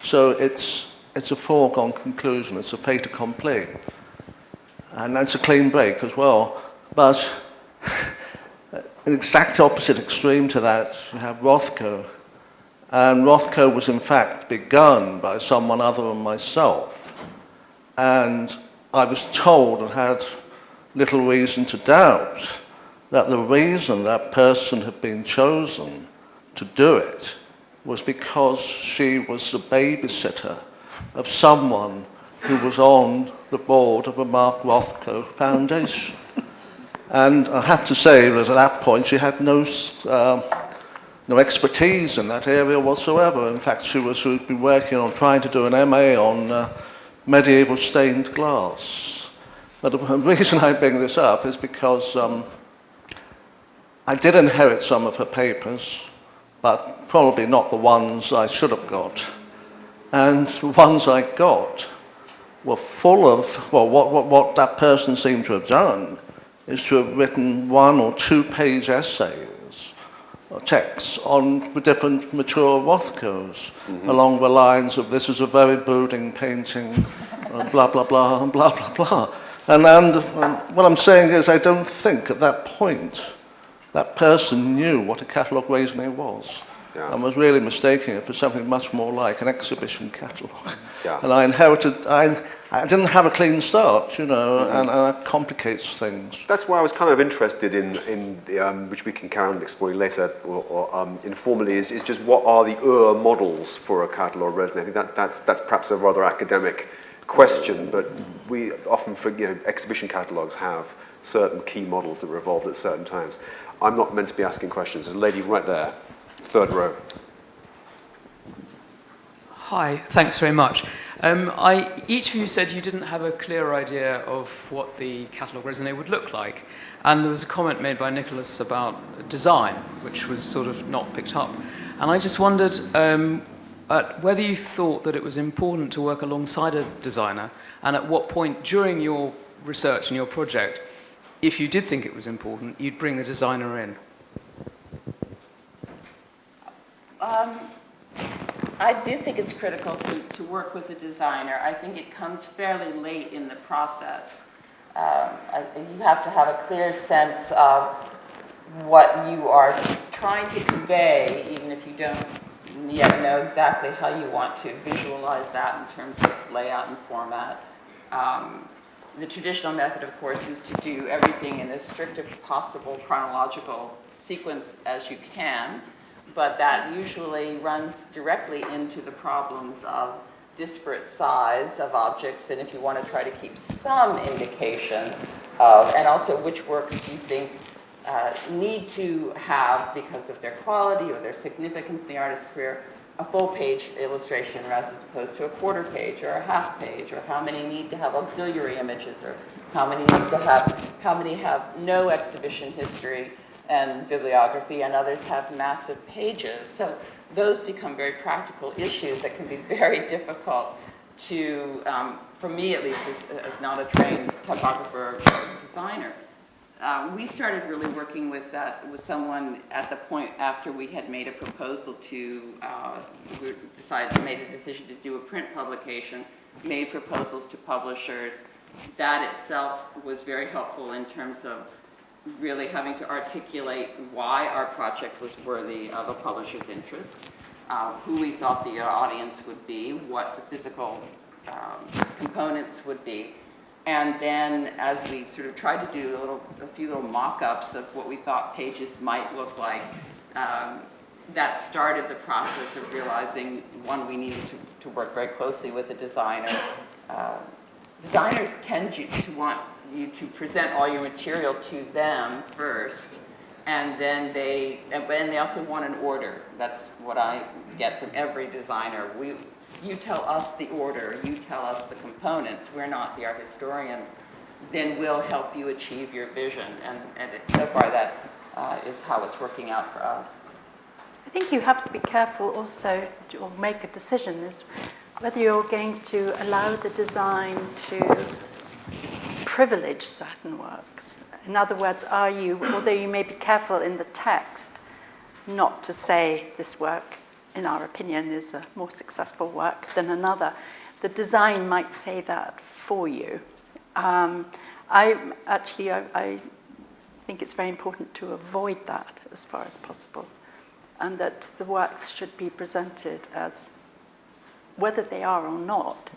So it's a foregone conclusion, it's a fait accompli. And that's a clean break as well. But an exact opposite extreme to that, you have Rothko. And Rothko was in fact begun by someone other than myself. And I was told, and had little reason to doubt, that the reason that person had been chosen to do it was because she was the babysitter of someone who was on the board of the Mark Rothko Foundation. And I have to say that at that point she had no expertise in that area whatsoever. In fact, she would be working on trying to do an MA on medieval stained glass. But the reason I bring this up is because I did inherit some of her papers, but probably not the ones I should have got. And the ones I got were full of, well, what that person seemed to have done is to have written 1 or 2 page essays or texts on the different mature Rothkos, along the lines of, this is a very brooding painting, blah, blah, blah, and blah, blah, blah. And what I'm saying is, I don't think at that point that person knew what a catalogue raisonnée was. Yeah. And was really mistaking it for something much more like an exhibition catalogue. Yeah. And I inherited, I didn't have a clean start, you know, and that complicates things. That's why I was kind of interested in the, which we can carry on exploring later, or informally, is just what are the models for a catalogue raisonnée. I think that's perhaps a rather academic question, but we often, exhibition catalogues have certain key models that were evolved at certain times. I'm not meant to be asking questions. There's a lady right there, 3rd row. Hi, thanks very much. Each of you said you didn't have a clear idea of what the catalogue raisonnée would look like. And there was a comment made by Nicholas about design, which was sort of not picked up. And I just wondered whether you thought that it was important to work alongside a designer, and at what point during your research and your project, if you did think it was important, you'd bring the designer in. I do think it's critical to work with a designer. I think it comes fairly late in the process. You have to have a clear sense of what you are trying to convey, even if you don't yet know exactly how you want to visualize that in terms of layout and format. The traditional method, of course, is to do everything in as strict a possible chronological sequence as you can, but that usually runs directly into the problems of disparate size of objects, and if you want to try to keep some indication of, and also which works you think need to have, because of their quality or their significance in the artist's career, a full-page illustration as opposed to a quarter page or a half page, or how many need to have auxiliary images, or how many have no exhibition history, and bibliography, and others have massive pages. So those become very practical issues that can be very difficult to, for me at least, as not a trained typographer or designer. We started really working with someone at the point after we had made a proposal to, we made a decision to do a print publication, made proposals to publishers. That itself was very helpful in terms of really having to articulate why our project was worthy of a publisher's interest, who we thought the audience would be, what the physical components would be. And then as we sort of tried to do a few little mock-ups of what we thought pages might look like, that started the process of realizing, one, we needed to work very closely with a designer. Designers tend to want you to present all your material to them first, and then they also want an order. That's what I get from every designer. You tell us the order, you tell us the components, we're not the art historian, then we'll help you achieve your vision. And so far that is how it's working out for us. I think you have to be careful also to make a decision is whether you're going to allow the design to privilege certain works. In other words, although you may be careful in the text not to say this work, in our opinion, is a more successful work than another, the design might say that for you. I think it's very important to avoid that as far as possible, and that the works should be presented as, whether they are or not,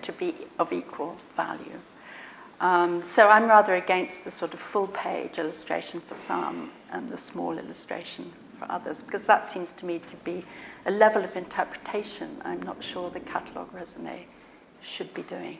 to be of equal value. So I'm rather against the sort of full-page illustration for some and the small illustration for others, because that seems to me to be a level of interpretation I'm not sure the catalogue raisonné should be doing.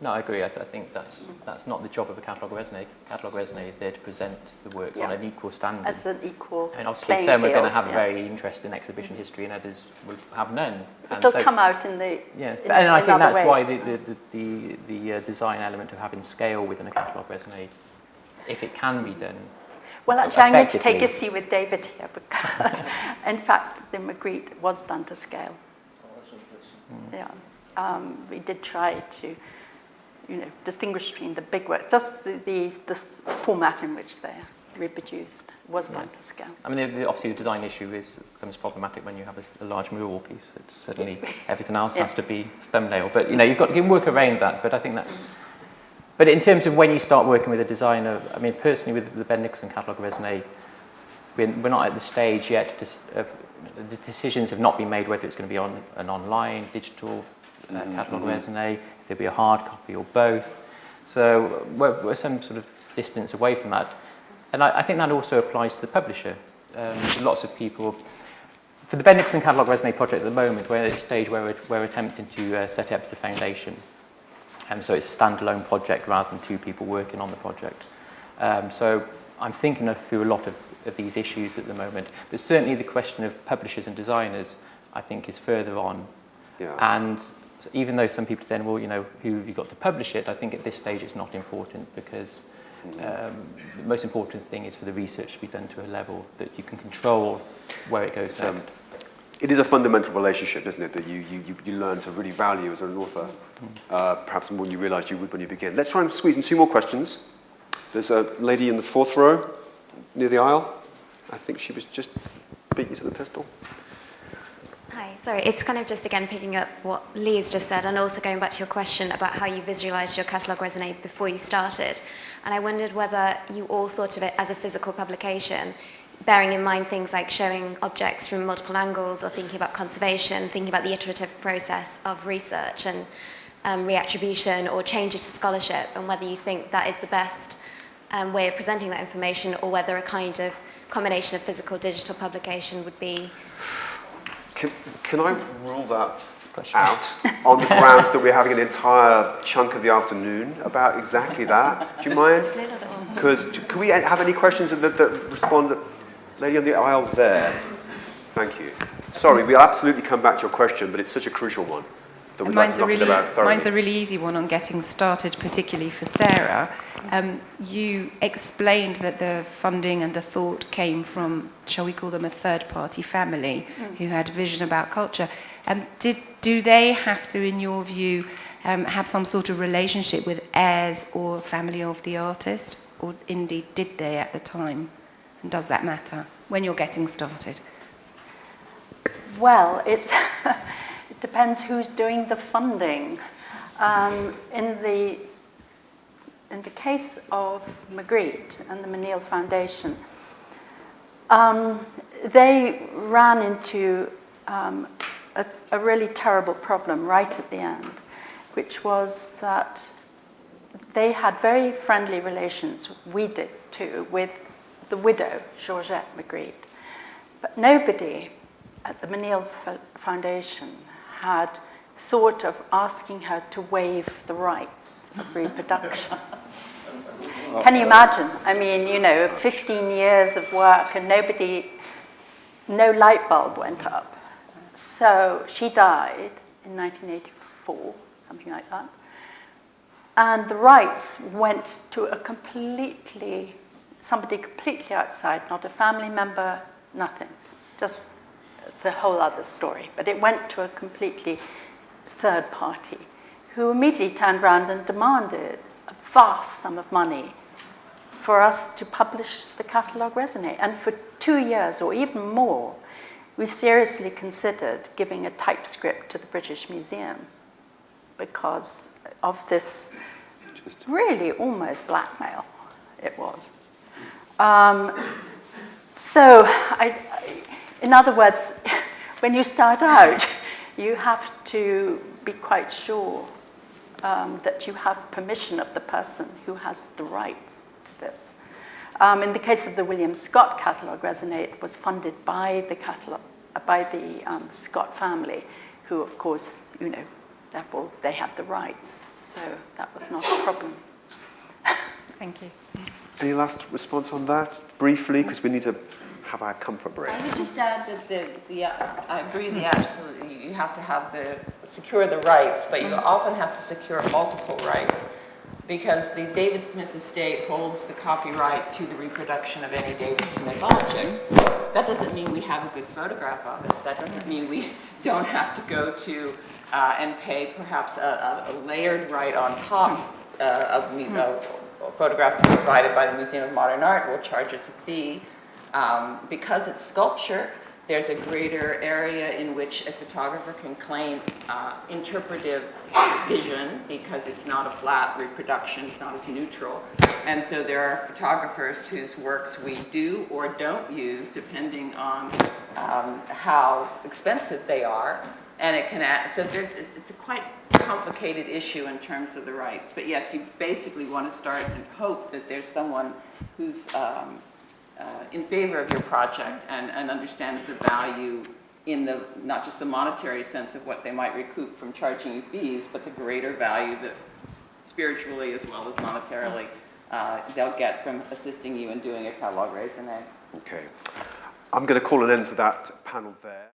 No, I agree. I think that's not the job of a catalogue raisonné. Catalogue raisonné is there to present the works on an equal standard. As an equal And obviously playing some are going to field, have a very interesting exhibition history and others will have none. It'll come out in the Yes, in, and I in think other that's ways. why the design element of having scale within a catalogue raisonné, if it can be done. Well, actually, I'm going to take effectively. issue with David here because, in fact, the Magritte was done to scale. Oh, that's interesting. Yeah, we did try to, distinguish between the big works. Just the format in which they're reproduced was done to scale. I mean, obviously the design issue becomes problematic when you have a large mural piece. It's certainly everything else has to be thumbnail. But you can work around that. But I think that's. But in terms of when you start working with a designer, I mean, personally with the Ben Nicholson catalogue raisonné, we're not at the stage yet. The decisions have not been made whether it's going to be on an online, digital catalogue raisonné, if there'll be a hard copy or both. So we're some sort of distance away from that. And I think that also applies to the publisher. Lots of people, for the Ben Nicholson catalogue raisonné project at the moment, we're at a stage where we're attempting to set up as a foundation. So it's a standalone project rather than two people working on the project. So I'm thinking through a lot of these issues at the moment. But certainly the question of publishers and designers, I think, is further on. Yeah. And even though some people are saying, well, who have you got to publish it? I think at this stage it's not important because the most important thing is for the research to be done to a level that you can control where it goes next. It is a fundamental relationship, isn't it, that you learn to really value as an author, perhaps more than you realised you would when you begin. Let's try and squeeze in two more questions. There's a lady in the fourth row near the aisle. I think she was just beat you to the pistol. Hi, sorry, it's kind of just again picking up what Lee's just said and also going back to your question about how you visualised your catalogue raisonné before you started. And I wondered whether you all thought of it as a physical publication, bearing in mind things like showing objects from multiple angles or thinking about conservation, thinking about the iterative process of research and reattribution or change it to scholarship, and whether you think that is the best way of presenting that information or whether a kind of combination of physical digital publication would be. Can I rule that out on the grounds that we're having an entire chunk of the afternoon about exactly that? Do you mind? No, not at all. Because can we have any questions that respond? Lady on the aisle there. Thank you. Sorry, we'll absolutely come back to your question, but it's such a crucial one that we'd like to knock it about thoroughly. Mine's a really easy one on getting started, particularly for Sarah. You explained that the funding and the thought came from, shall we call them a third-party family who had a vision about culture. Do they have to, in your view, have some sort of relationship with heirs or family of the artist? Or indeed, did they at the time? And does that matter when you're getting started? Well, it depends who's doing the funding. In the case of Magritte and the Menil Foundation, they ran into a really terrible problem right at the end, which was that they had very friendly relations, we did too, with the widow, Georgette Magritte. But nobody at the Menil Foundation had thought of asking her to waive the rights of reproduction. Can you imagine? I mean, 15 years of work and no light bulb went up. So she died in 1984, something like that. And the rights went to somebody completely outside, not a family member, nothing. Just, it's a whole other story. But it went to a completely third party who immediately turned around and demanded a vast sum of money for us to publish the catalogue raisonné. And for 2 years or even more, we seriously considered giving a typescript to the British Museum because of this really almost blackmail it was. In other words, when you start out, you have to be quite sure that you have permission of the person who has the rights to this. In the case of the William Scott catalogue raisonné, it was funded by the Scott family, who, of course, therefore they had the rights. So that was not a problem. Thank you. Any last response on that, briefly, because we need to have our comfort break. I would just add that I agree that absolutely you have to secure the rights, but you often have to secure multiple rights because the David Smith estate holds the copyright to the reproduction of any David Smith object. That doesn't mean we have a good photograph of it. That doesn't mean we don't have to go to and pay perhaps a layered right on top of a photograph provided by the Museum of Modern Art will charge us a fee. Because it's sculpture, there's a greater area in which a photographer can claim interpretive vision because it's not a flat reproduction, it's not as neutral. And so there are photographers whose works we do or don't use depending on how expensive they are. And it can add, so it's a quite complicated issue in terms of the rights. But yes, you basically want to start and hope that there's someone who's in favor of your project and understands the value in the, not just the monetary sense of what they might recoup from charging you fees, but the greater value that spiritually as well as monetarily they'll get from assisting you in doing a catalogue raisonné. Okay. I'm going to call an end to that panel there.